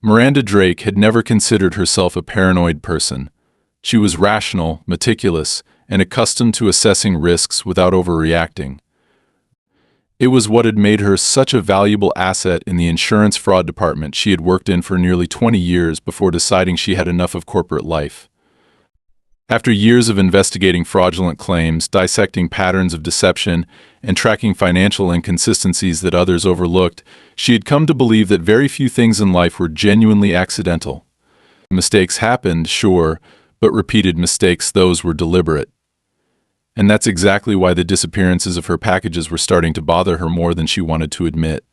Miranda Drake had never considered herself a paranoid person. She was rational, meticulous, and accustomed to assessing risks without overreacting. It was what had made her such a valuable asset in the insurance fraud department she had worked in for nearly 20 years before deciding she had enough of corporate life. After years of investigating fraudulent claims, dissecting patterns of deception, and tracking financial inconsistencies that others overlooked, she had come to believe that very few things in life were genuinely accidental. Mistakes happened, sure, but repeated mistakes, those were deliberate. And that's exactly why the disappearances of her packages were starting to bother her more than she wanted to admit.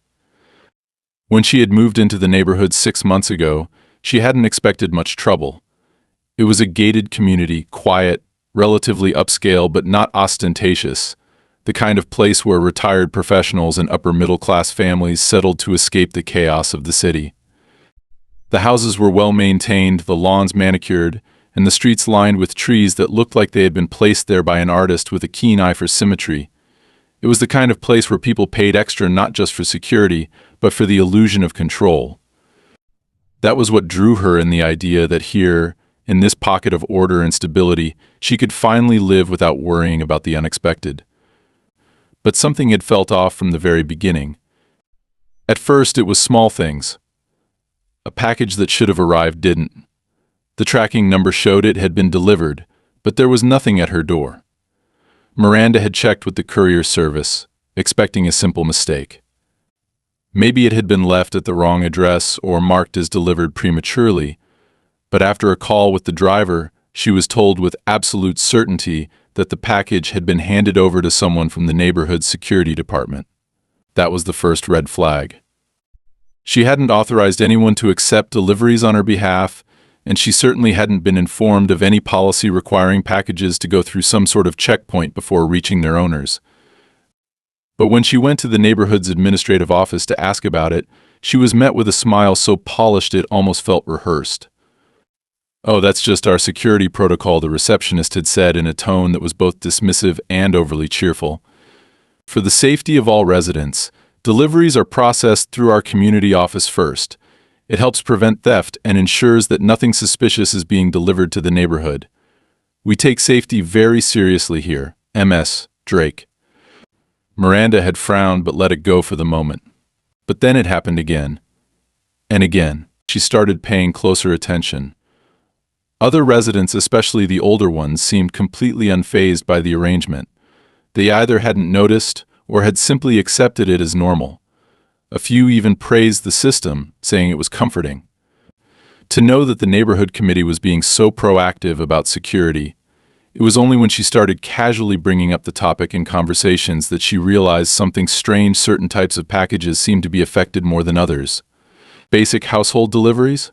When she had moved into the neighborhood 6 months ago, she hadn't expected much trouble. It was a gated community, quiet, relatively upscale but not ostentatious, the kind of place where retired professionals and upper-middle-class families settled to escape the chaos of the city. The houses were well-maintained, the lawns manicured, and the streets lined with trees that looked like they had been placed there by an artist with a keen eye for symmetry. It was the kind of place where people paid extra not just for security, but for the illusion of control. That was what drew her in the idea that here, in this pocket of order and stability, she could finally live without worrying about the unexpected. But something had felt off from the very beginning. At first, it was small things. A package that should have arrived didn't. The tracking number showed it had been delivered, but there was nothing at her door. Miranda had checked with the courier service, expecting a simple mistake. Maybe it had been left at the wrong address or marked as delivered prematurely, but after a call with the driver, she was told with absolute certainty that the package had been handed over to someone from the neighborhood security department. That was the first red flag. She hadn't authorized anyone to accept deliveries on her behalf, and she certainly hadn't been informed of any policy requiring packages to go through some sort of checkpoint before reaching their owners. But when she went to the neighborhood's administrative office to ask about it, she was met with a smile so polished it almost felt rehearsed. "Oh, that's just our security protocol," the receptionist had said in a tone that was both dismissive and overly cheerful. "For the safety of all residents, deliveries are processed through our community office first. It helps prevent theft and ensures that nothing suspicious is being delivered to the neighborhood. We take safety very seriously here. MS. Drake." Miranda had frowned but let it go for the moment. But then it happened again. And again. She started paying closer attention. Other residents, especially the older ones, seemed completely unfazed by the arrangement. They either hadn't noticed or had simply accepted it as normal. A few even praised the system, saying it was comforting. To know that the neighborhood committee was being so proactive about security, it was only when she started casually bringing up the topic in conversations that she realized something strange. Certain types of packages seemed to be affected more than others. Basic household deliveries?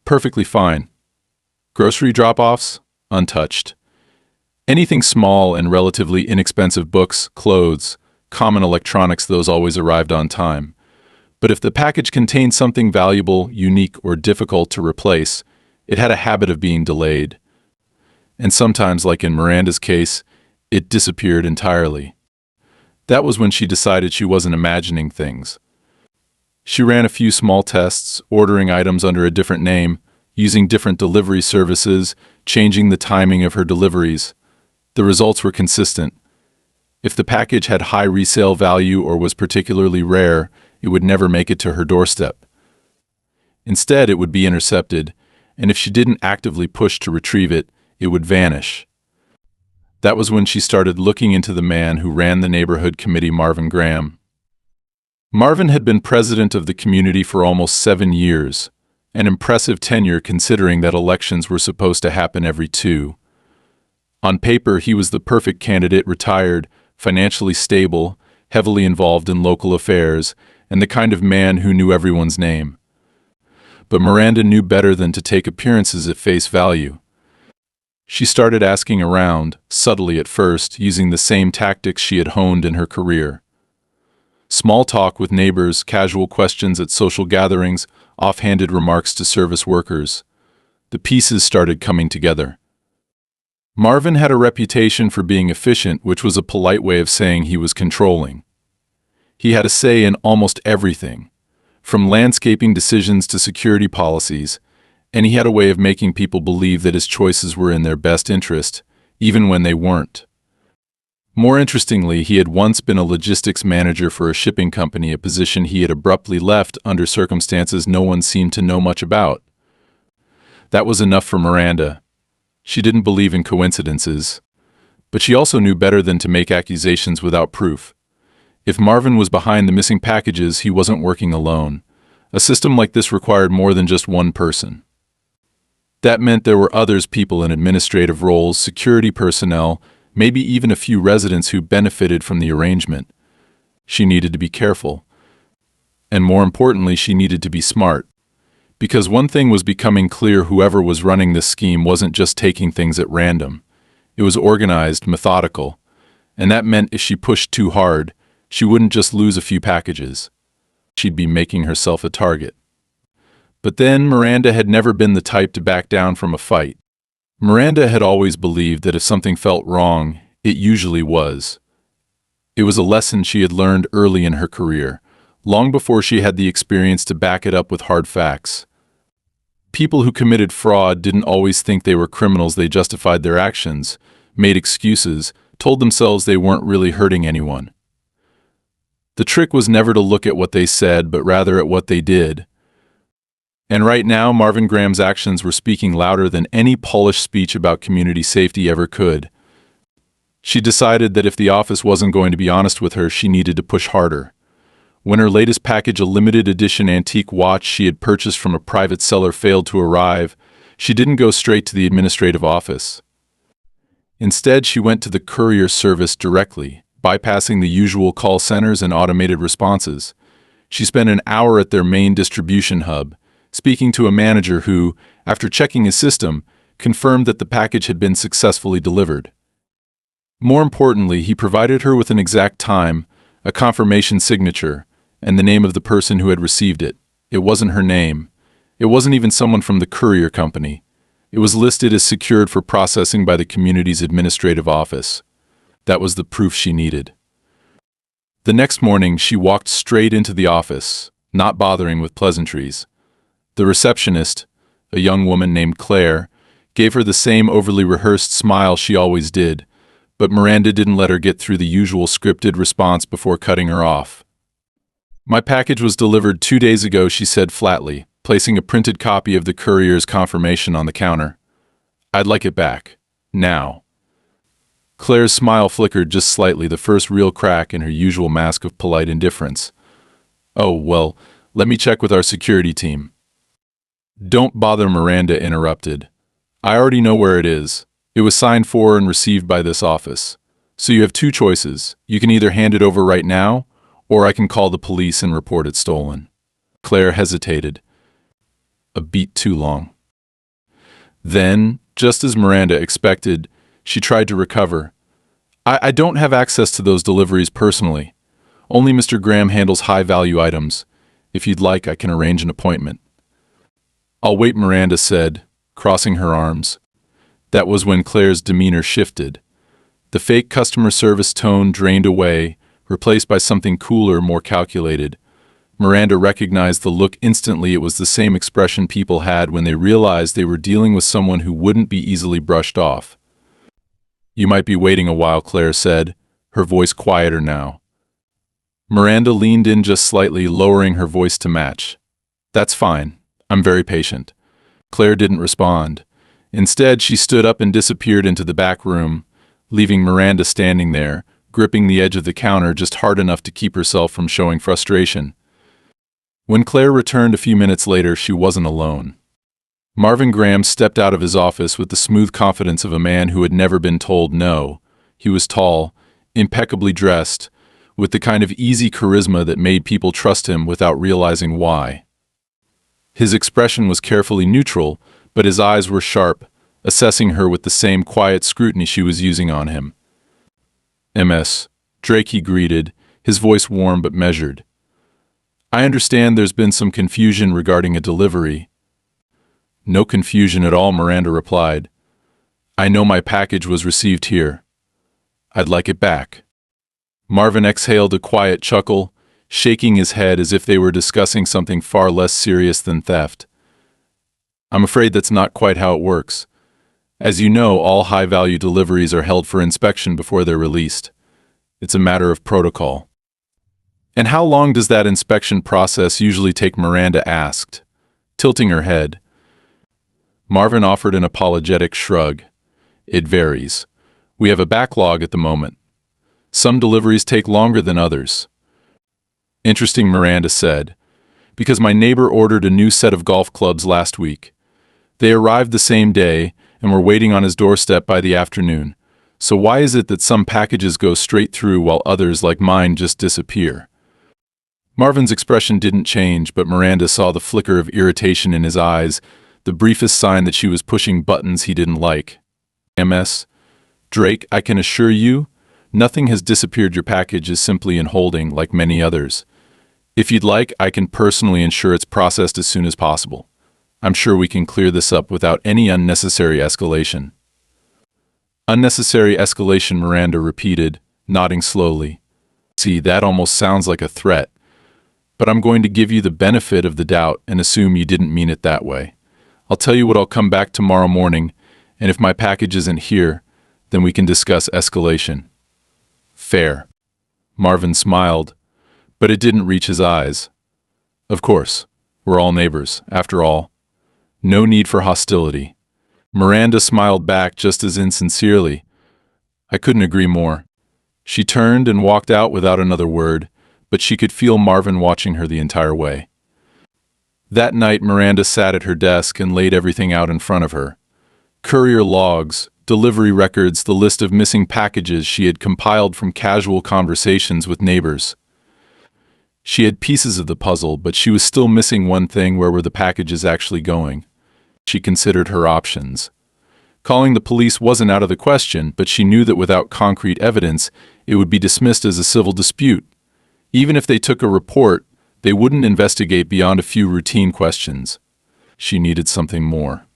Perfectly fine. Grocery drop-offs? Untouched. Anything small and relatively inexpensive, books, clothes, common electronics, those always arrived on time. But if the package contained something valuable, unique, or difficult to replace, it had a habit of being delayed. And sometimes, like in Miranda's case, it disappeared entirely. That was when she decided she wasn't imagining things. She ran a few small tests, ordering items under a different name, using different delivery services, changing the timing of her deliveries. The results were consistent. If the package had high resale value or was particularly rare, it would never make it to her doorstep. Instead, it would be intercepted, and if she didn't actively push to retrieve it, it would vanish. That was when she started looking into the man who ran the neighborhood committee, Marvin Graham. Marvin had been president of the community for almost 7 years. An impressive tenure considering that elections were supposed to happen every 2. On paper, he was the perfect candidate, retired, financially stable, heavily involved in local affairs, and the kind of man who knew everyone's name. But Miranda knew better than to take appearances at face value. She started asking around, subtly at first, using the same tactics she had honed in her career. Small talk with neighbors, casual questions at social gatherings, offhanded remarks to service workers. The pieces started coming together. Marvin had a reputation for being efficient, which was a polite way of saying he was controlling. He had a say in almost everything, from landscaping decisions to security policies, and he had a way of making people believe that his choices were in their best interest, even when they weren't. More interestingly, he had once been a logistics manager for a shipping company, a position he had abruptly left under circumstances no one seemed to know much about. That was enough for Miranda. She didn't believe in coincidences, but she also knew better than to make accusations without proof. If Marvin was behind the missing packages, he wasn't working alone. A system like this required more than just one person. That meant there were people in administrative roles, security personnel, maybe even a few residents who benefited from the arrangement. She needed to be careful. And more importantly, she needed to be smart. Because one thing was becoming clear: whoever was running this scheme wasn't just taking things at random. It was organized, methodical. And that meant if she pushed too hard, she wouldn't just lose a few packages. She'd be making herself a target. But then Miranda had never been the type to back down from a fight. Miranda had always believed that if something felt wrong, it usually was. It was a lesson she had learned early in her career, long before she had the experience to back it up with hard facts. People who committed fraud didn't always think they were criminals. They justified their actions, made excuses, told themselves they weren't really hurting anyone. The trick was never to look at what they said, but rather at what they did. And right now, Marvin Graham's actions were speaking louder than any polished speech about community safety ever could. She decided that if the office wasn't going to be honest with her, she needed to push harder. When her latest package, a limited edition antique watch she had purchased from a private seller, failed to arrive, she didn't go straight to the administrative office. Instead, she went to the courier service directly, bypassing the usual call centers and automated responses. She spent an hour at their main distribution hub, speaking to a manager who, after checking his system, confirmed that the package had been successfully delivered. More importantly, he provided her with an exact time, a confirmation signature, and the name of the person who had received it. It wasn't her name. It wasn't even someone from the courier company. It was listed as secured for processing by the community's administrative office. That was the proof she needed. The next morning, she walked straight into the office, not bothering with pleasantries. The receptionist, a young woman named Claire, gave her the same overly rehearsed smile she always did, but Miranda didn't let her get through the usual scripted response before cutting her off. "My package was delivered 2 days ago," she said flatly, placing a printed copy of the courier's confirmation on the counter. "I'd like it back. Now." Claire's smile flickered just slightly, the first real crack in her usual mask of polite indifference. "Oh, well, let me check with our security team." "Don't bother," Miranda interrupted. "I already know where it is. It was signed for and received by this office. So you have two choices. You can either hand it over right now, or I can call the police and report it stolen." Claire hesitated. A beat too long. Then, just as Miranda expected, she tried to recover. I don't have access to those deliveries personally. Only Mr. Graham handles high-value items. If you'd like, I can arrange an appointment." "I'll wait," Miranda said, crossing her arms. That was when Claire's demeanor shifted. The fake customer service tone drained away, replaced by something cooler, more calculated. Miranda recognized the look instantly. It was the same expression people had when they realized they were dealing with someone who wouldn't be easily brushed off. "You might be waiting a while," Claire said, her voice quieter now. Miranda leaned in just slightly, lowering her voice to match. "That's fine. I'm very patient." Claire didn't respond. Instead, she stood up and disappeared into the back room, leaving Miranda standing there, gripping the edge of the counter just hard enough to keep herself from showing frustration. When Claire returned a few minutes later, she wasn't alone. Marvin Graham stepped out of his office with the smooth confidence of a man who had never been told no. He was tall, impeccably dressed, with the kind of easy charisma that made people trust him without realizing why. His expression was carefully neutral, but his eyes were sharp, assessing her with the same quiet scrutiny she was using on him. "Ms. Drake," he greeted, his voice warm but measured. "I understand there's been some confusion regarding a delivery." "No confusion at all," Miranda replied. "I know my package was received here. I'd like it back." Marvin exhaled a quiet chuckle. shaking his head as if they were discussing something far less serious than theft. I'm afraid that's not quite how it works. As you know, all high-value deliveries are held for inspection before they're released. It's a matter of protocol. And how long does that inspection process usually take? Miranda asked, tilting her head. Marvin offered an apologetic shrug. It varies. We have a backlog at the moment. Some deliveries take longer than others. Interesting, Miranda said, because my neighbor ordered a new set of golf clubs last week. They arrived the same day and were waiting on his doorstep by the afternoon. So why is it that some packages go straight through while others, like mine, just disappear? Marvin's expression didn't change, but Miranda saw the flicker of irritation in his eyes, the briefest sign that she was pushing buttons he didn't like. MS. Drake, I can assure you, nothing has disappeared. Your package is simply in holding, like many others. If you'd like, I can personally ensure it's processed as soon as possible. I'm sure we can clear this up without any unnecessary escalation. Unnecessary escalation, Miranda repeated, nodding slowly. See, that almost sounds like a threat. But I'm going to give you the benefit of the doubt and assume you didn't mean it that way. I'll tell you what, I'll come back tomorrow morning, and if my package isn't here, then we can discuss escalation. Fair. Marvin smiled, but it didn't reach his eyes. Of course, we're all neighbors, after all. No need for hostility. Miranda smiled back just as insincerely. I couldn't agree more. She turned and walked out without another word, but she could feel Marvin watching her the entire way. That night, Miranda sat at her desk and laid everything out in front of her. Courier logs, delivery records, the list of missing packages she had compiled from casual conversations with neighbors. She had pieces of the puzzle, but she was still missing one thing: where were the packages actually going? She considered her options. Calling the police wasn't out of the question, but she knew that without concrete evidence, it would be dismissed as a civil dispute. Even if they took a report, they wouldn't investigate beyond a few routine questions. She needed something more.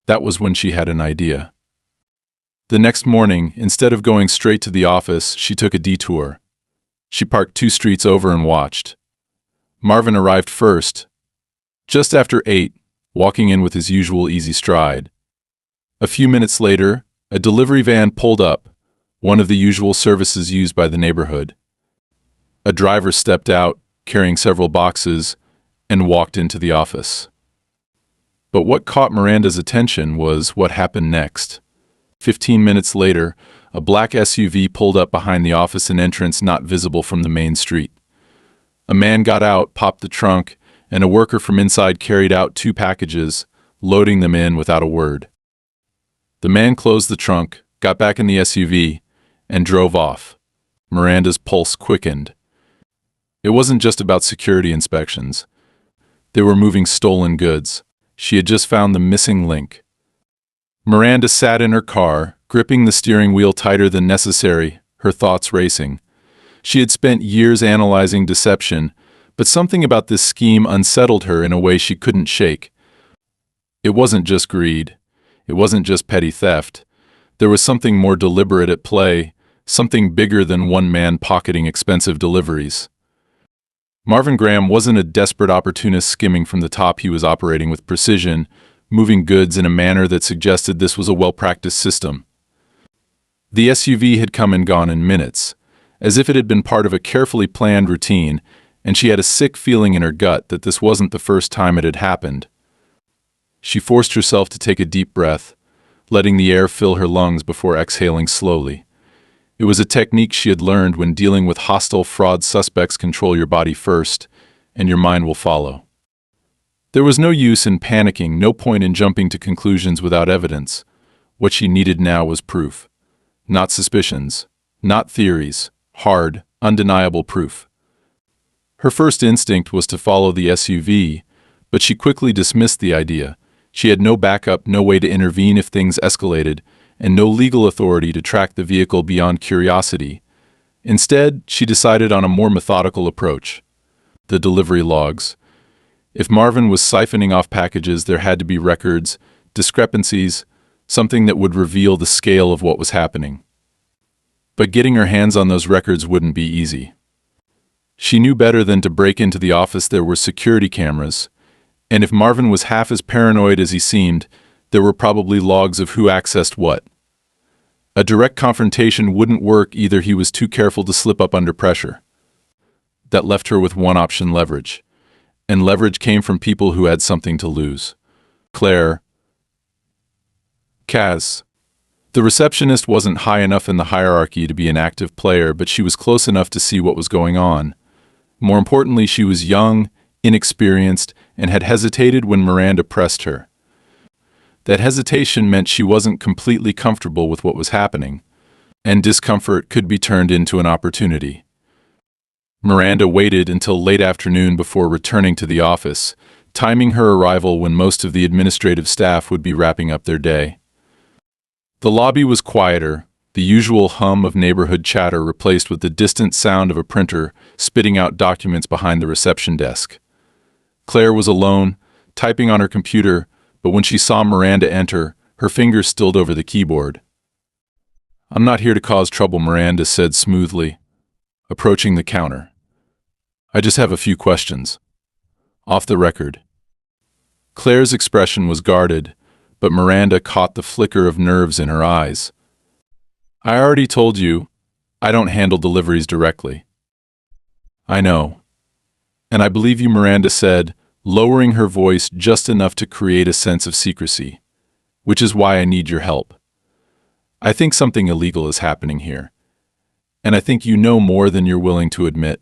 That was when she had an idea. The next morning, instead of going straight to the office, she took a detour. She parked 2 streets over and watched. Marvin arrived first, just after 8, walking in with his usual easy stride. A few minutes later, a delivery van pulled up, one of the usual services used by the neighborhood. A driver stepped out, carrying several boxes, and walked into the office. But what caught Miranda's attention was what happened next. 15 minutes later, a black SUV pulled up behind the office, an entrance not visible from the main street. A man got out, popped the trunk, and a worker from inside carried out 2 packages, loading them in without a word. The man closed the trunk, got back in the SUV, and drove off. Miranda's pulse quickened. It wasn't just about security inspections. They were moving stolen goods. She had just found the missing link. Miranda sat in her car, gripping the steering wheel tighter than necessary, her thoughts racing. She had spent years analyzing deception, but something about this scheme unsettled her in a way she couldn't shake. It wasn't just greed. It wasn't just petty theft. There was something more deliberate at play, something bigger than one man pocketing expensive deliveries. Marvin Graham wasn't a desperate opportunist skimming from the top. He was operating with precision, moving goods in a manner that suggested this was a well-practiced system. The SUV had come and gone in minutes, as if it had been part of a carefully planned routine, and she had a sick feeling in her gut that this wasn't the first time it had happened. She forced herself to take a deep breath, letting the air fill her lungs before exhaling slowly. It was a technique she had learned when dealing with hostile fraud suspects. Control your body first, and your mind will follow. There was no use in panicking, no point in jumping to conclusions without evidence. What she needed now was proof. Not suspicions, not theories, hard, undeniable proof. Her first instinct was to follow the SUV, but she quickly dismissed the idea. She had no backup, no way to intervene if things escalated, and no legal authority to track the vehicle beyond curiosity. Instead, she decided on a more methodical approach. The delivery logs. If Marvin was siphoning off packages, there had to be records, discrepancies, something that would reveal the scale of what was happening. But getting her hands on those records wouldn't be easy. She knew better than to break into the office. There were security cameras, and if Marvin was half as paranoid as he seemed, there were probably logs of who accessed what. A direct confrontation wouldn't work either. He was too careful to slip up under pressure. That left her with one option: leverage. And leverage came from people who had something to lose. Claire. Kaz. The receptionist wasn't high enough in the hierarchy to be an active player, but she was close enough to see what was going on. More importantly, she was young, inexperienced, and had hesitated when Miranda pressed her. That hesitation meant she wasn't completely comfortable with what was happening, and discomfort could be turned into an opportunity. Miranda waited until late afternoon before returning to the office, timing her arrival when most of the administrative staff would be wrapping up their day. The lobby was quieter, the usual hum of neighborhood chatter replaced with the distant sound of a printer spitting out documents behind the reception desk. Claire was alone, typing on her computer, but when she saw Miranda enter, her fingers stilled over the keyboard. "I'm not here to cause trouble," Miranda said smoothly, approaching the counter. "I just have a few questions. Off the record." Claire's expression was guarded, but Miranda caught the flicker of nerves in her eyes. "I already told you, I don't handle deliveries directly." "I know. And I believe you," Miranda said, lowering her voice just enough to create a sense of secrecy, "which is why I need your help. I think something illegal is happening here, and I think you know more than you're willing to admit."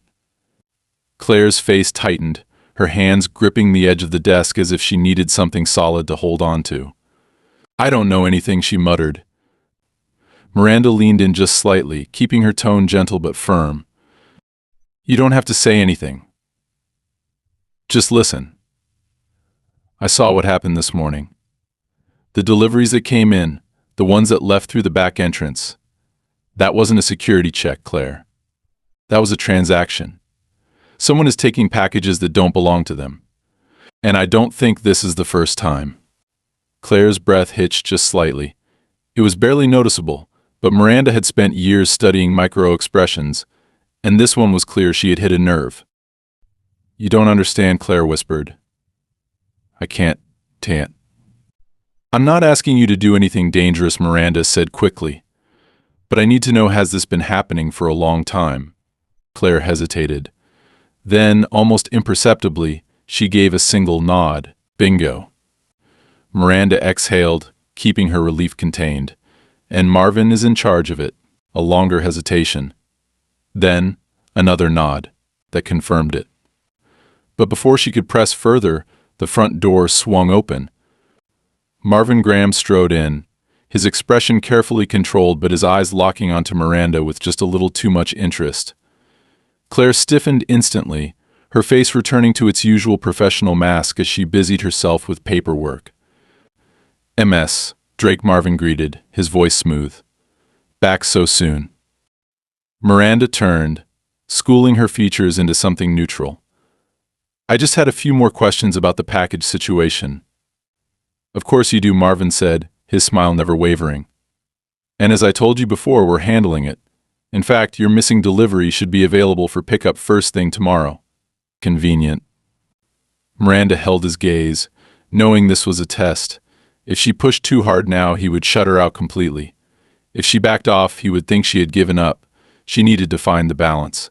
Claire's face tightened, her hands gripping the edge of the desk as if she needed something solid to hold on to. "I don't know anything," she muttered. Miranda leaned in just slightly, keeping her tone gentle but firm. "You don't have to say anything. Just listen. I saw what happened this morning. The deliveries that came in, the ones that left through the back entrance, that wasn't a security check, Claire. That was a transaction. Someone is taking packages that don't belong to them. And I don't think this is the first time." Claire's breath hitched just slightly. It was barely noticeable, but Miranda had spent years studying micro-expressions, and this one was clear she had hit a nerve. "You don't understand," Claire whispered. "I can't. I'm not asking you to do anything dangerous," Miranda said quickly. "But I need to know, has this been happening for a long time?" Claire hesitated. Then, almost imperceptibly, she gave a single nod. "Bingo." Miranda exhaled, keeping her relief contained. "And Marvin is in charge of it." A longer hesitation. Then, another nod that confirmed it. But before she could press further, the front door swung open. Marvin Graham strode in, his expression carefully controlled but his eyes locking onto Miranda with just a little too much interest. Claire stiffened instantly, her face returning to its usual professional mask as she busied herself with paperwork. "MS," Drake Marvin greeted, his voice smooth. "Back so soon." Miranda turned, schooling her features into something neutral. "I just had a few more questions about the package situation." "Of course you do," Marvin said, his smile never wavering. "And as I told you before, we're handling it. In fact, your missing delivery should be available for pickup first thing tomorrow." "Convenient." Miranda held his gaze, knowing this was a test. If she pushed too hard now, he would shut her out completely. If she backed off, he would think she had given up. She needed to find the balance.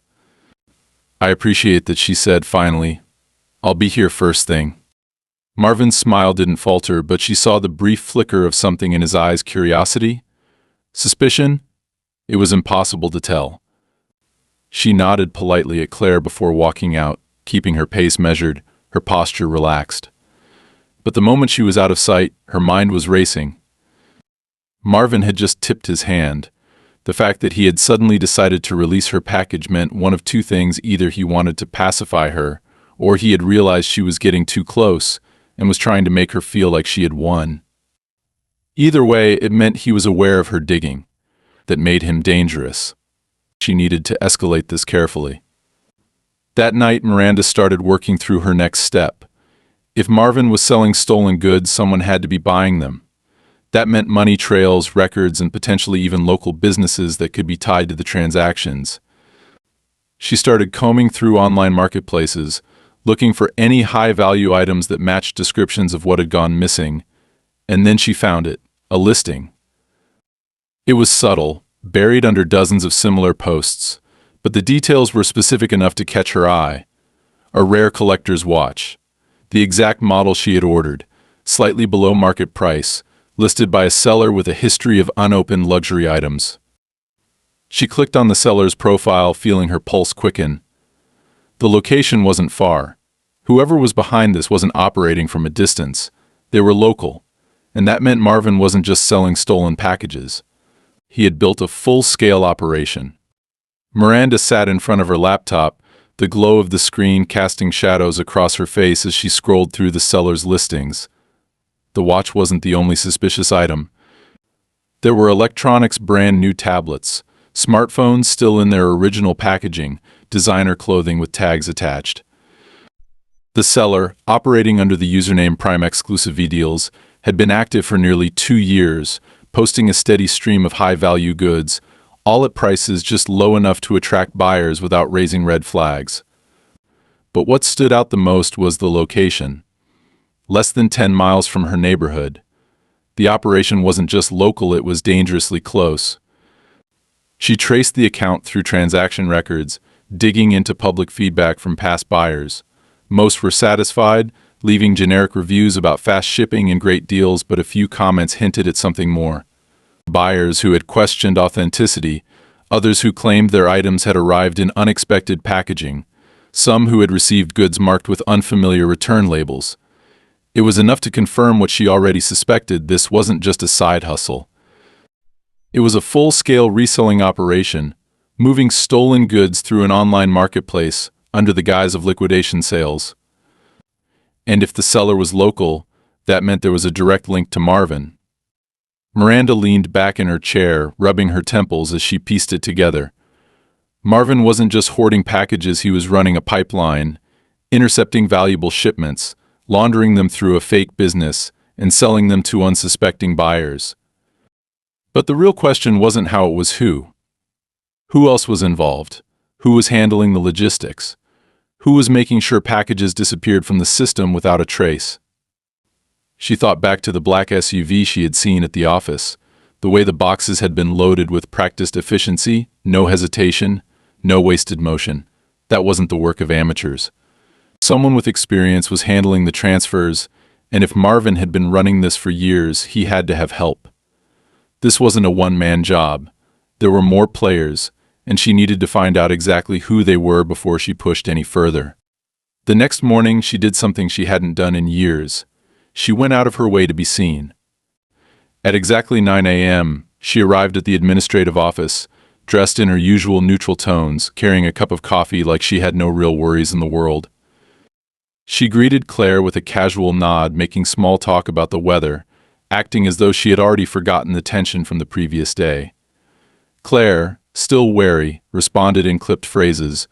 "I appreciate that," she said finally. "I'll be here first thing." Marvin's smile didn't falter, but she saw the brief flicker of something in his eyes. Curiosity? Suspicion? It was impossible to tell. She nodded politely at Claire before walking out, keeping her pace measured, her posture relaxed. But the moment she was out of sight, her mind was racing. Marvin had just tipped his hand. The fact that he had suddenly decided to release her package meant one of two things: either he wanted to pacify her, or he had realized she was getting too close and was trying to make her feel like she had won. Either way, it meant he was aware of her digging. That made him dangerous. She needed to escalate this carefully. That night, Miranda started working through her next step. If Marvin was selling stolen goods, someone had to be buying them. That meant money trails, records, and potentially even local businesses that could be tied to the transactions. She started combing through online marketplaces, looking for any high-value items that matched descriptions of what had gone missing, and then she found it, a listing. It was subtle, buried under dozens of similar posts, but the details were specific enough to catch her eye. A rare collector's watch, the exact model she had ordered, slightly below market price, listed by a seller with a history of unopened luxury items. She clicked on the seller's profile, feeling her pulse quicken. The location wasn't far. Whoever was behind this wasn't operating from a distance. They were local, and that meant Marvin wasn't just selling stolen packages. He had built a full-scale operation. Miranda sat in front of her laptop, the glow of the screen casting shadows across her face as she scrolled through the seller's listings. The watch wasn't the only suspicious item. There were electronics brand-new tablets, smartphones still in their original packaging, designer clothing with tags attached. The seller, operating under the username Prime Exclusive Deals, had been active for nearly 2 years, posting a steady stream of high-value goods, all at prices just low enough to attract buyers without raising red flags. But what stood out the most was the location. Less than 10 miles from her neighborhood. The operation wasn't just local, it was dangerously close. She traced the account through transaction records, digging into public feedback from past buyers. Most were satisfied, leaving generic reviews about fast shipping and great deals, but a few comments hinted at something more. Buyers who had questioned authenticity, others who claimed their items had arrived in unexpected packaging, some who had received goods marked with unfamiliar return labels. It was enough to confirm what she already suspected: this wasn't just a side hustle. It was a full-scale reselling operation, moving stolen goods through an online marketplace under the guise of liquidation sales. And if the seller was local, that meant there was a direct link to Marvin. Miranda leaned back in her chair, rubbing her temples as she pieced it together. Marvin wasn't just hoarding packages, he was running a pipeline, intercepting valuable shipments, laundering them through a fake business, and selling them to unsuspecting buyers. But the real question wasn't how, it was who. Who else was involved? Who was handling the logistics? Who was making sure packages disappeared from the system without a trace? She thought back to the black SUV she had seen at the office, the way the boxes had been loaded with practiced efficiency, no hesitation, no wasted motion. That wasn't the work of amateurs. Someone with experience was handling the transfers, and if Marvin had been running this for years, he had to have help. This wasn't a one-man job. There were more players, and she needed to find out exactly who they were before she pushed any further. The next morning, she did something she hadn't done in years. She went out of her way to be seen. At exactly 9 a.m., she arrived at the administrative office, dressed in her usual neutral tones, carrying a cup of coffee like she had no real worries in the world. She greeted Claire with a casual nod, making small talk about the weather, acting as though she had already forgotten the tension from the previous day. Claire, still wary, responded in clipped phrases,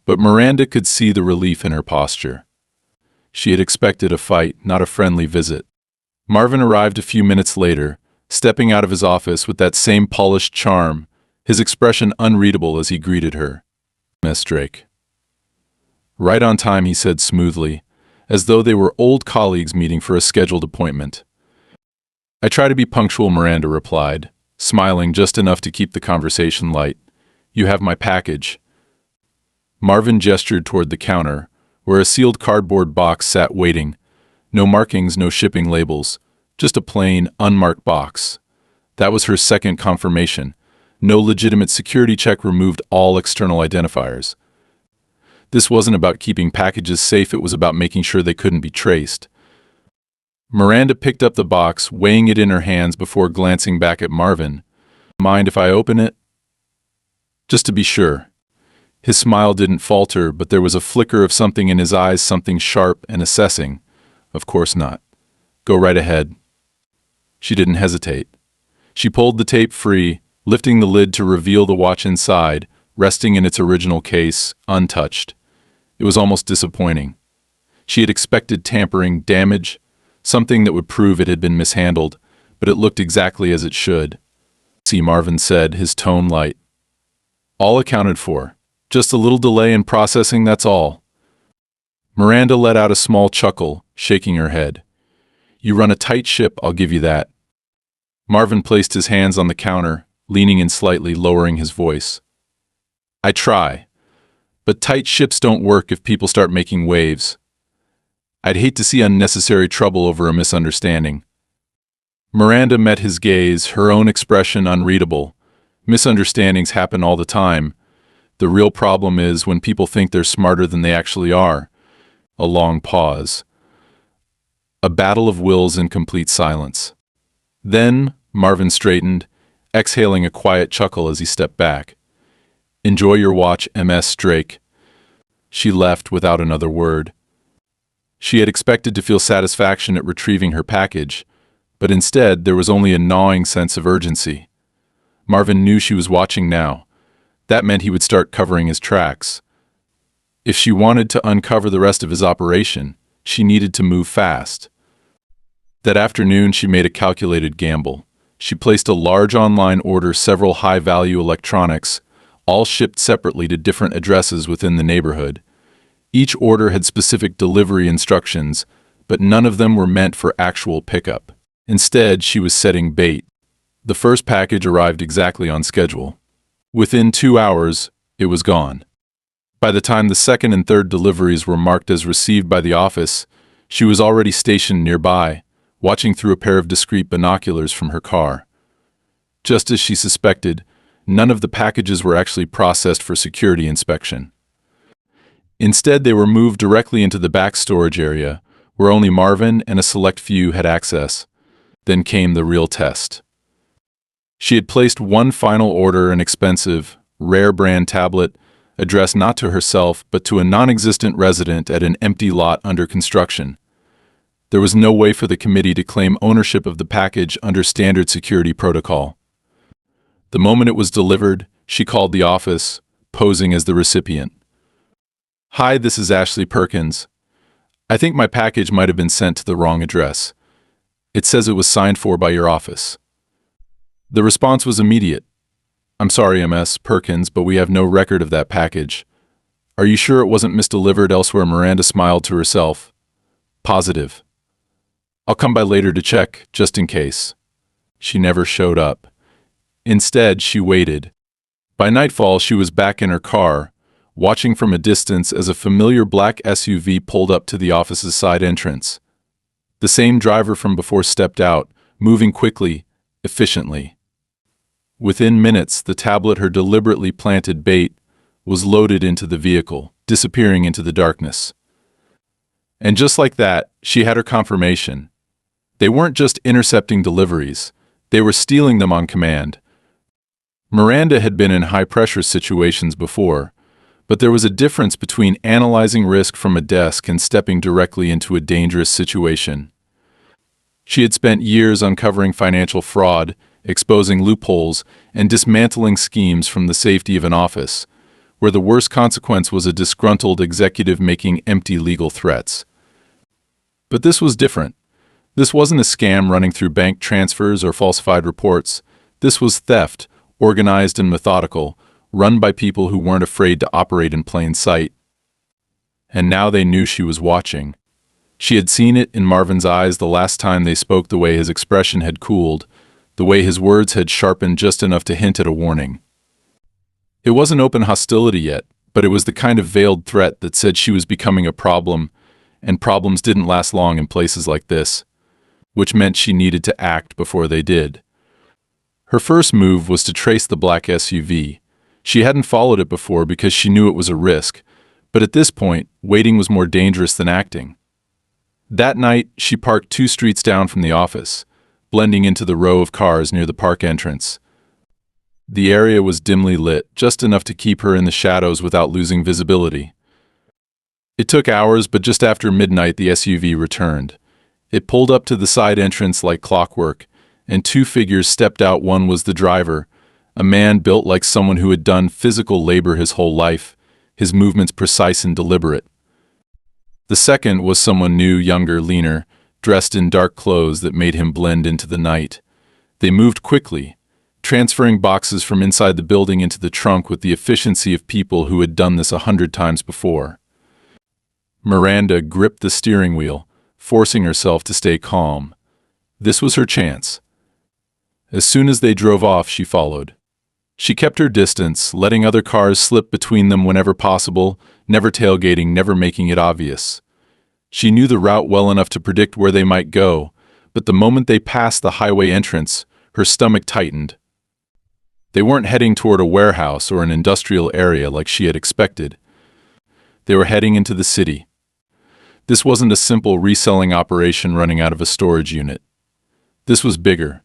but Miranda could see the relief in her posture. She had expected a fight, not a friendly visit. Marvin arrived a few minutes later, stepping out of his office with that same polished charm, his expression unreadable as he greeted her. "Miss Drake." "Right on time," he said smoothly, as though they were old colleagues meeting for a scheduled appointment. "I try to be punctual," Miranda replied, smiling just enough to keep the conversation light. "You have my package." Marvin gestured toward the counter, where a sealed cardboard box sat waiting. No markings, no shipping labels, just a plain, unmarked box. That was her second confirmation. No legitimate security check removed all external identifiers. This wasn't about keeping packages safe, it was about making sure they couldn't be traced. Miranda picked up the box, weighing it in her hands before glancing back at Marvin. "Mind if I open it?" "Just to be sure." His smile didn't falter, but there was a flicker of something in his eyes, something sharp and assessing. "Of course not. Go right ahead." She didn't hesitate. She pulled the tape free, lifting the lid to reveal the watch inside, resting in its original case, untouched. It was almost disappointing. She had expected tampering, damage, something that would prove it had been mishandled, but it looked exactly as it should. "See," Marvin said, his tone light. "All accounted for. Just a little delay in processing, that's all. Miranda let out a small chuckle, shaking her head. You run a tight ship, I'll give you that. Marvin placed his hands on the counter, leaning in slightly, lowering his voice. I try. But tight ships don't work if people start making waves. I'd hate to see unnecessary trouble over a misunderstanding. Miranda met his gaze, her own expression unreadable. Misunderstandings happen all the time. The real problem is when people think they're smarter than they actually are. A long pause. A battle of wills in complete silence. Then, Marvin straightened, exhaling a quiet chuckle as he stepped back. Enjoy your watch, Ms. Drake. She left without another word. She had expected to feel satisfaction at retrieving her package, but instead there was only a gnawing sense of urgency. Marvin knew she was watching now. That meant he would start covering his tracks. If she wanted to uncover the rest of his operation, she needed to move fast. That afternoon she made a calculated gamble. She placed a large online order, several high-value electronics, all shipped separately to different addresses within the neighborhood. Each order had specific delivery instructions, but none of them were meant for actual pickup. Instead, she was setting bait. The first package arrived exactly on schedule. Within 2 hours, it was gone. By the time the second and third deliveries were marked as received by the office, she was already stationed nearby, watching through a pair of discreet binoculars from her car. Just as she suspected, none of the packages were actually processed for security inspection. Instead, they were moved directly into the back storage area, where only Marvin and a select few had access. Then came the real test. She had placed one final order, an expensive, rare brand tablet, addressed not to herself but to a non-existent resident at an empty lot under construction. There was no way for the committee to claim ownership of the package under standard security protocol. The moment it was delivered, she called the office, posing as the recipient. Hi, this is Ashley Perkins. I think my package might have been sent to the wrong address. It says it was signed for by your office. The response was immediate. I'm sorry, Ms. Perkins, but we have no record of that package. Are you sure it wasn't misdelivered elsewhere? Miranda smiled to herself. Positive. I'll come by later to check, just in case. She never showed up. Instead, she waited. By nightfall, she was back in her car, watching from a distance as a familiar black SUV pulled up to the office's side entrance. The same driver from before stepped out, moving quickly, efficiently. Within minutes, the tablet her deliberately planted bait was loaded into the vehicle, disappearing into the darkness. And just like that, she had her confirmation. They weren't just intercepting deliveries, they were stealing them on command. Miranda had been in high-pressure situations before, but there was a difference between analyzing risk from a desk and stepping directly into a dangerous situation. She had spent years uncovering financial fraud, exposing loopholes, and dismantling schemes from the safety of an office, where the worst consequence was a disgruntled executive making empty legal threats. But this was different. This wasn't a scam running through bank transfers or falsified reports. This was theft, organized and methodical, run by people who weren't afraid to operate in plain sight. And now they knew she was watching. She had seen it in Marvin's eyes the last time they spoke, the way his expression had cooled, the way his words had sharpened just enough to hint at a warning. It wasn't open hostility yet, but it was the kind of veiled threat that said she was becoming a problem, and problems didn't last long in places like this, which meant she needed to act before they did. Her first move was to trace the black SUV. She hadn't followed it before because she knew it was a risk, but at this point, waiting was more dangerous than acting. That night, she parked 2 streets down from the office, blending into the row of cars near the park entrance. The area was dimly lit, just enough to keep her in the shadows without losing visibility. It took hours, but just after midnight the SUV returned. It pulled up to the side entrance like clockwork, and 2 figures stepped out. One was the driver, a man built like someone who had done physical labor his whole life, his movements precise and deliberate. The second was someone new, younger, leaner, dressed in dark clothes that made him blend into the night. They moved quickly, transferring boxes from inside the building into the trunk with the efficiency of people who had done this 100 times before. Miranda gripped the steering wheel, forcing herself to stay calm. This was her chance. As soon as they drove off, she followed. She kept her distance, letting other cars slip between them whenever possible, never tailgating, never making it obvious. She knew the route well enough to predict where they might go, but the moment they passed the highway entrance, her stomach tightened. They weren't heading toward a warehouse or an industrial area like she had expected. They were heading into the city. This wasn't a simple reselling operation running out of a storage unit. This was bigger.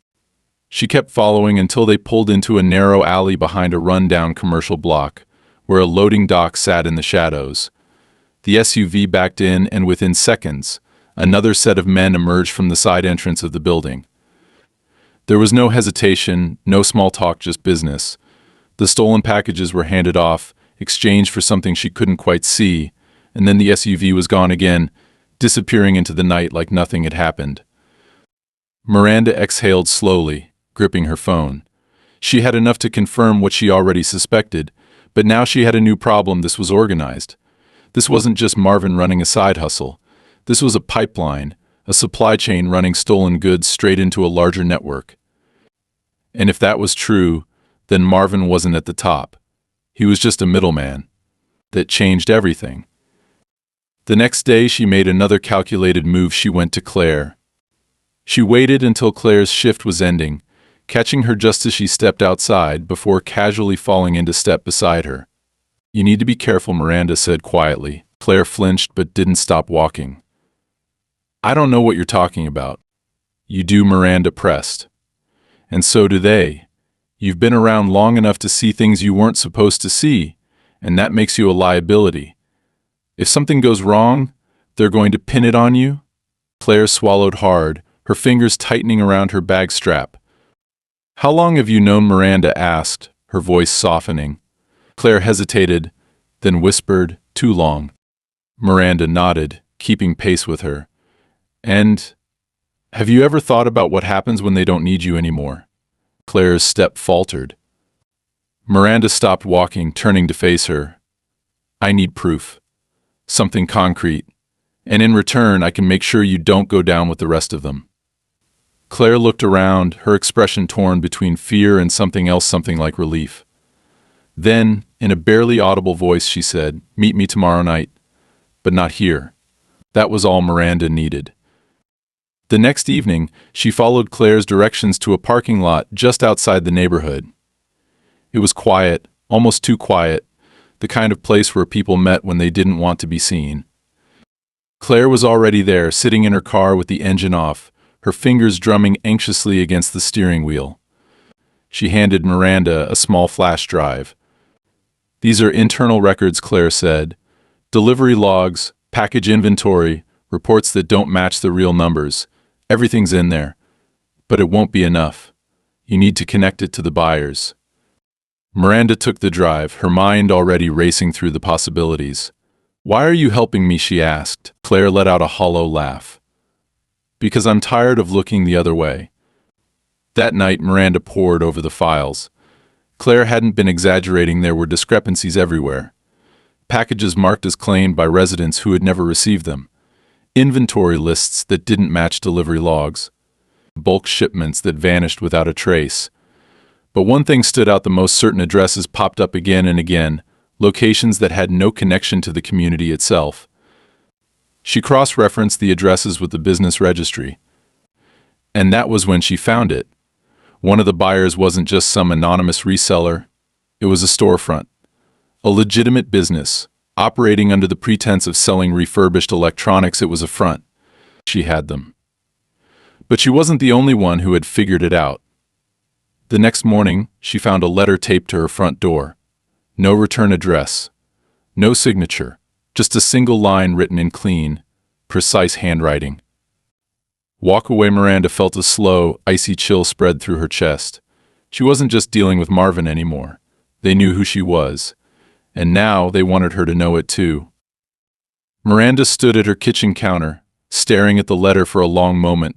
She kept following until they pulled into a narrow alley behind a run-down commercial block, where a loading dock sat in the shadows. The SUV backed in, and within seconds, another set of men emerged from the side entrance of the building. There was no hesitation, no small talk, just business. The stolen packages were handed off, exchanged for something she couldn't quite see, and then the SUV was gone again, disappearing into the night like nothing had happened. Miranda exhaled slowly, gripping her phone. She had enough to confirm what she already suspected, but now she had a new problem. This was organized. This wasn't just Marvin running a side hustle. This was a pipeline, a supply chain running stolen goods straight into a larger network. And if that was true, then Marvin wasn't at the top. He was just a middleman. That changed everything. The next day, she made another calculated move. She went to Claire. She waited until Claire's shift was ending, catching her just as she stepped outside before casually falling into step beside her. "You need to be careful," Miranda said quietly. Claire flinched but didn't stop walking. "I don't know what you're talking about." "You do," Miranda pressed. "And so do they. You've been around long enough to see things you weren't supposed to see, and that makes you a liability. If something goes wrong, they're going to pin it on you." Claire swallowed hard, her fingers tightening around her bag strap. "How long have you known?" Miranda asked, her voice softening. Claire hesitated, then whispered, "Too long." Miranda nodded, keeping pace with her. "And have you ever thought about what happens when they don't need you anymore?" Claire's step faltered. Miranda stopped walking, turning to face her. "I need proof. Something concrete. And in return, I can make sure you don't go down with the rest of them." Claire looked around, her expression torn between fear and something else, something like relief. Then, in a barely audible voice, she said, "Meet me tomorrow night. But not here." That was all Miranda needed. The next evening, she followed Claire's directions to a parking lot just outside the neighborhood. It was quiet, almost too quiet, the kind of place where people met when they didn't want to be seen. Claire was already there, sitting in her car with the engine off, her fingers drumming anxiously against the steering wheel. She handed Miranda a small flash drive. "These are internal records," Claire said. "Delivery logs, package inventory, reports that don't match the real numbers. Everything's in there. But it won't be enough. You need to connect it to the buyers." Miranda took the drive, her mind already racing through the possibilities. "Why are you helping me?" she asked. Claire let out a hollow laugh. "Because I'm tired of looking the other way." That night, Miranda pored over the files. Claire hadn't been exaggerating. There were discrepancies everywhere. Packages marked as claimed by residents who had never received them. Inventory lists that didn't match delivery logs. Bulk shipments that vanished without a trace. But one thing stood out the most: certain addresses popped up again and again, locations that had no connection to the community itself. She cross-referenced the addresses with the business registry. And that was when she found it. One of the buyers wasn't just some anonymous reseller. It was a storefront. A legitimate business, operating under the pretense of selling refurbished electronics. It was a front. She had them. But she wasn't the only one who had figured it out. The next morning, she found a letter taped to her front door. No return address. No signature. Just a single line written in clean, precise handwriting. "Walk away." Miranda felt a slow, icy chill spread through her chest. She wasn't just dealing with Marvin anymore. They knew who she was. And now they wanted her to know it too. Miranda stood at her kitchen counter, staring at the letter for a long moment,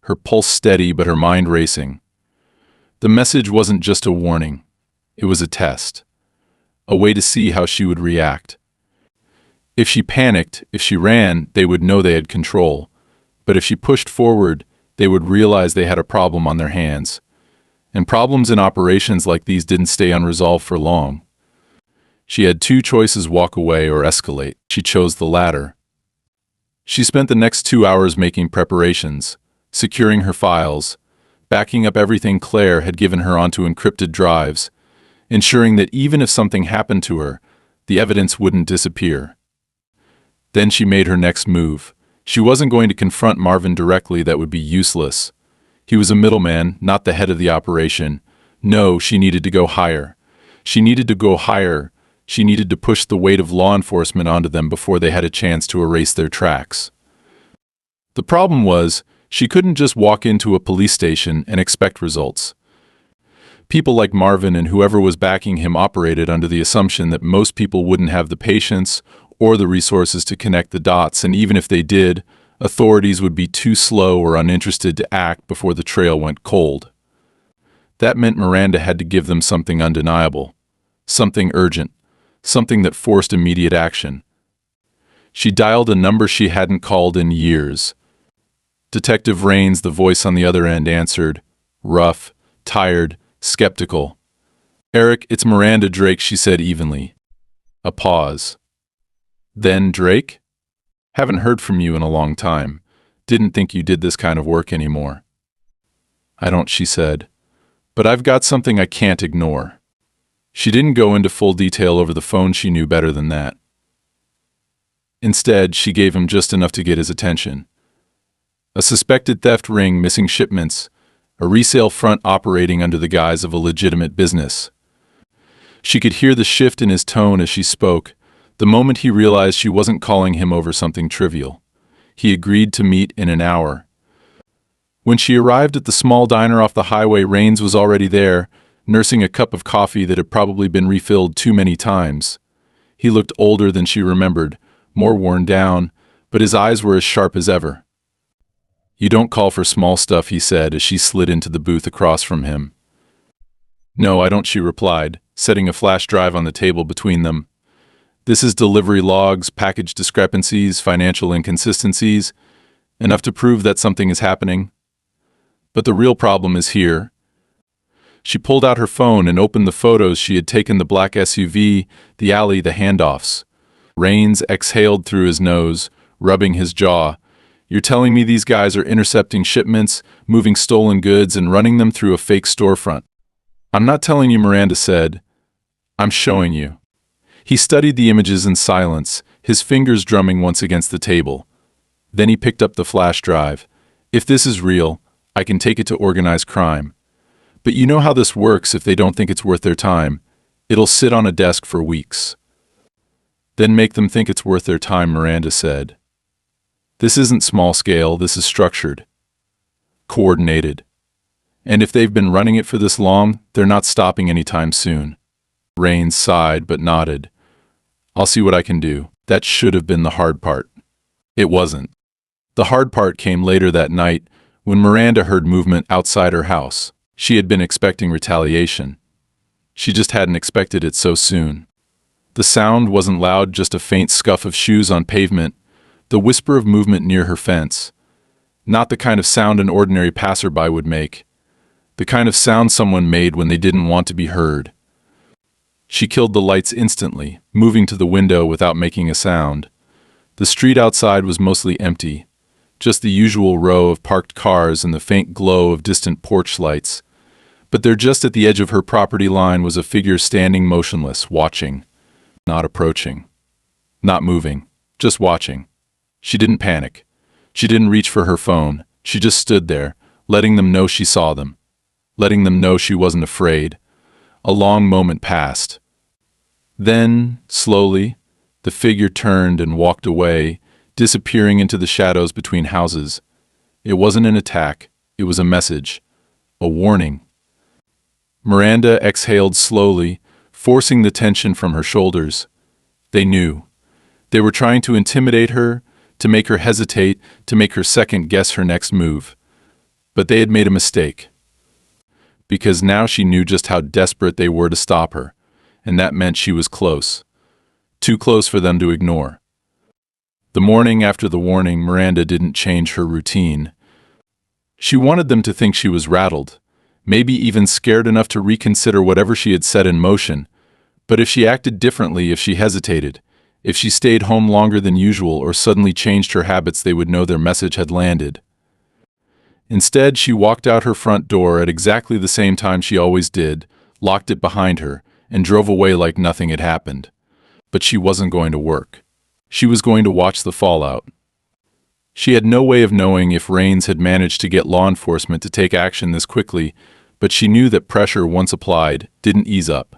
her pulse steady but her mind racing. The message wasn't just a warning. It was a test. A way to see how she would react. If she panicked, if she ran, they would know they had control. But if she pushed forward, they would realize they had a problem on their hands. And problems in operations like these didn't stay unresolved for long. She had two choices: walk away or escalate. She chose the latter. She spent the next 2 hours making preparations, securing her files, backing up everything Claire had given her onto encrypted drives, ensuring that even if something happened to her, the evidence wouldn't disappear. Then she made her next move. She wasn't going to confront Marvin directly. That would be useless. He was a middleman, not the head of the operation. No, she needed to go higher. She needed to go higher. She needed to push the weight of law enforcement onto them before they had a chance to erase their tracks. The problem was, she couldn't just walk into a police station and expect results. People like Marvin and whoever was backing him operated under the assumption that most people wouldn't have the patience or the resources to connect the dots, and even if they did, authorities would be too slow or uninterested to act before the trail went cold. That meant Miranda had to give them something undeniable, something urgent, something that forced immediate action. She dialed a number she hadn't called in years. Detective Rains, the voice on the other end, answered, rough, tired, skeptical. "Eric, it's Miranda Drake," she said evenly. A pause. "Then, Drake? Haven't heard from you in a long time. Didn't think you did this kind of work anymore." "I don't," she said. "But I've got something I can't ignore." She didn't go into full detail over the phone. She knew better than that. Instead, she gave him just enough to get his attention. A suspected theft ring, missing shipments, a resale front operating under the guise of a legitimate business. She could hear the shift in his tone as she spoke, the moment he realized she wasn't calling him over something trivial. He agreed to meet in an hour. When she arrived at the small diner off the highway, Rains was already there, nursing a cup of coffee that had probably been refilled too many times. He looked older than she remembered, more worn down, but his eyes were as sharp as ever. "You don't call for small stuff," he said as she slid into the booth across from him. "No, I don't," she replied, setting a flash drive on the table between them. "This is delivery logs, package discrepancies, financial inconsistencies, enough to prove that something is happening. But the real problem is here." She pulled out her phone and opened the photos she had taken: the black SUV, the alley, the handoffs. Rains exhaled through his nose, rubbing his jaw. "You're telling me these guys are intercepting shipments, moving stolen goods, and running them through a fake storefront?" "I'm not telling you," Miranda said. "I'm showing you." He studied the images in silence, his fingers drumming once against the table. Then he picked up the flash drive. "If this is real, I can take it to organized crime. But you know how this works. If they don't think it's worth their time, it'll sit on a desk for weeks." "Then make them think it's worth their time," Miranda said. "This isn't small scale, this is structured. Coordinated. And if they've been running it for this long, they're not stopping anytime soon." Rains sighed but nodded. "I'll see what I can do." That should have been the hard part. It wasn't. The hard part came later that night, when Miranda heard movement outside her house. She had been expecting retaliation. She just hadn't expected it so soon. The sound wasn't loud, just a faint scuff of shoes on pavement, the whisper of movement near her fence. Not the kind of sound an ordinary passerby would make. The kind of sound someone made when they didn't want to be heard. She killed the lights instantly, moving to the window without making a sound. The street outside was mostly empty, just the usual row of parked cars and the faint glow of distant porch lights. But there, just at the edge of her property line, was a figure standing motionless, watching. Not approaching. Not moving. Just watching. She didn't panic. She didn't reach for her phone. She just stood there, letting them know she saw them. Letting them know she wasn't afraid. A long moment passed. Then, slowly, the figure turned and walked away, disappearing into the shadows between houses. It wasn't an attack. It was a message. A warning. Miranda exhaled slowly, forcing the tension from her shoulders. They knew. They were trying to intimidate her, to make her hesitate, to make her second-guess her next move. But they had made a mistake. because now she knew just how desperate they were to stop her, and that meant she was close. Too close for them to ignore. The morning after the warning, Miranda didn't change her routine. She wanted them to think she was rattled, maybe even scared enough to reconsider whatever she had set in motion. But if she acted differently, if she hesitated, if she stayed home longer than usual or suddenly changed her habits, they would know their message had landed. Instead, she walked out her front door at exactly the same time she always did, locked it behind her, and drove away like nothing had happened. But she wasn't going to work. She was going to watch the fallout. She had no way of knowing if Rains had managed to get law enforcement to take action this quickly, but she knew that pressure, once applied, didn't ease up.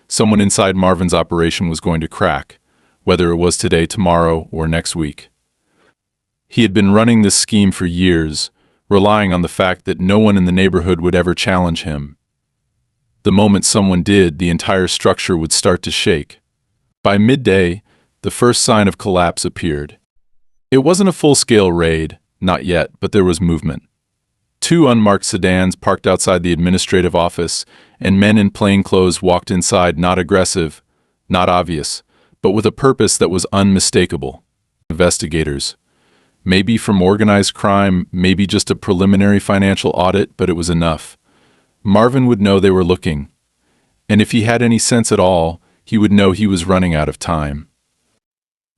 Someone inside Marvin's operation was going to crack, whether it was today, tomorrow, or next week. He had been running this scheme for years, relying on the fact that no one in the neighborhood would ever challenge him. The moment someone did, the entire structure would start to shake. By midday, the first sign of collapse appeared. It wasn't a full-scale raid, not yet, but there was movement. 2 unmarked sedans parked outside the administrative office, and men in plain clothes walked inside, not aggressive, not obvious, but with a purpose that was unmistakable. Investigators. Maybe from organized crime, maybe just a preliminary financial audit, but it was enough. Marvin would know they were looking. And if he had any sense at all, he would know he was running out of time.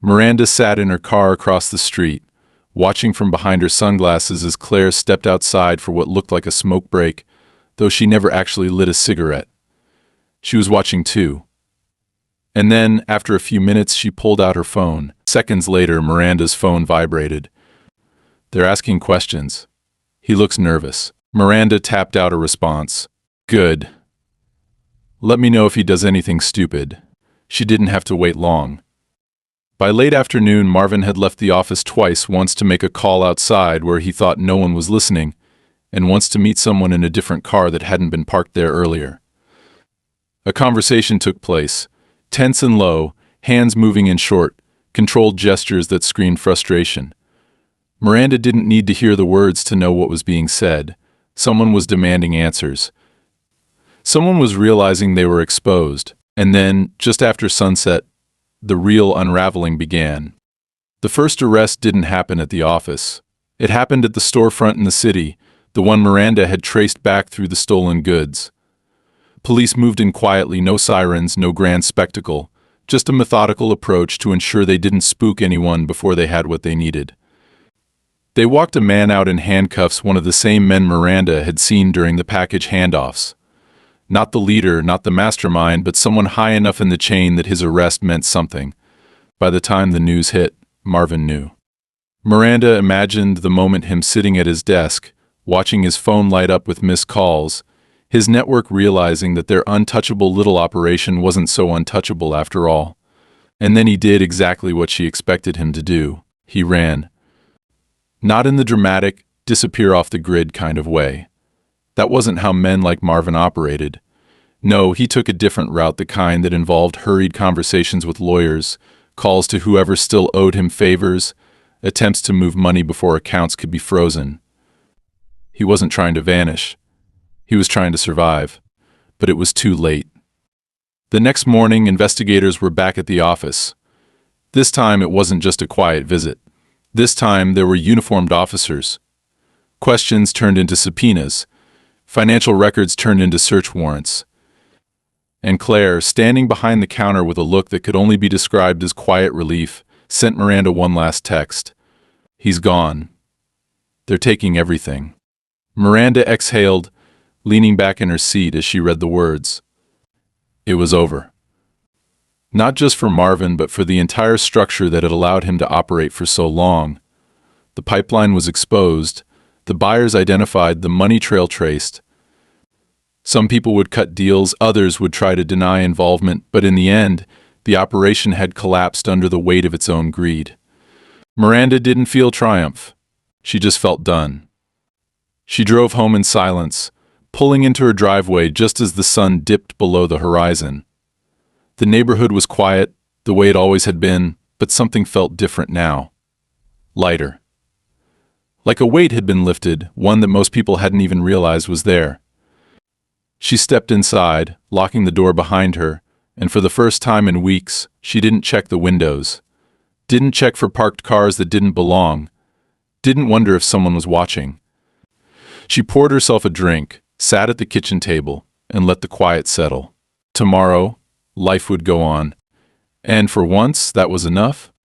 Miranda sat in her car across the street, watching from behind her sunglasses as Claire stepped outside for what looked like a smoke break, though she never actually lit a cigarette. She was watching too. And then, after a few minutes, she pulled out her phone. Seconds later, Miranda's phone vibrated. "They're asking questions." "He looks nervous." Miranda tapped out a response. "Good. Let me know if he does anything stupid." She didn't have to wait long. By late afternoon, Marvin had left the office twice, once to make a call outside where he thought no one was listening, and once to meet someone in a different car that hadn't been parked there earlier. A conversation took place, tense and low, hands moving in short, controlled gestures that screamed frustration. Miranda didn't need to hear the words to know what was being said. Someone was demanding answers. Someone was realizing they were exposed, and then, just after sunset, the real unraveling began. The first arrest didn't happen at the office. It happened at the storefront in the city, the one Miranda had traced back through the stolen goods. Police moved in quietly, no sirens, no grand spectacle, just a methodical approach to ensure they didn't spook anyone before they had what they needed. They walked a man out in handcuffs, one of the same men Miranda had seen during the package handoffs. Not the leader, not the mastermind, but someone high enough in the chain that his arrest meant something. By the time the news hit, Marvin knew. Miranda imagined the moment, him sitting at his desk, watching his phone light up with missed calls, his network realizing that their untouchable little operation wasn't so untouchable after all. And then he did exactly what she expected him to do. He ran. Not in the dramatic, disappear off the grid kind of way. That wasn't how men like Marvin operated. No, he took a different route, the kind that involved hurried conversations with lawyers, calls to whoever still owed him favors, attempts to move money before accounts could be frozen. He wasn't trying to vanish. He was trying to survive. But it was too late. The next morning, investigators were back at the office. This time, it wasn't just a quiet visit. This time, there were uniformed officers. Questions turned into subpoenas. Financial records turned into search warrants. And Claire, standing behind the counter with a look that could only be described as quiet relief, sent Miranda one last text. "He's gone. They're taking everything." Miranda exhaled, leaning back in her seat as she read the words. It was over. Not just for Marvin, but for the entire structure that had allowed him to operate for so long. The pipeline was exposed, the buyers identified, the money trail traced. Some people would cut deals, others would try to deny involvement, but in the end, the operation had collapsed under the weight of its own greed. Miranda didn't feel triumph. She just felt done. She drove home in silence, pulling into her driveway just as the sun dipped below the horizon. The neighborhood was quiet, the way it always had been, but something felt different now. Lighter. Like a weight had been lifted, one that most people hadn't even realized was there. She stepped inside, locking the door behind her, and for the first time in weeks, she didn't check the windows. Didn't check for parked cars that didn't belong. Didn't wonder if someone was watching. She poured herself a drink, sat at the kitchen table, and let the quiet settle. Tomorrow, life would go on. And for once, that was enough.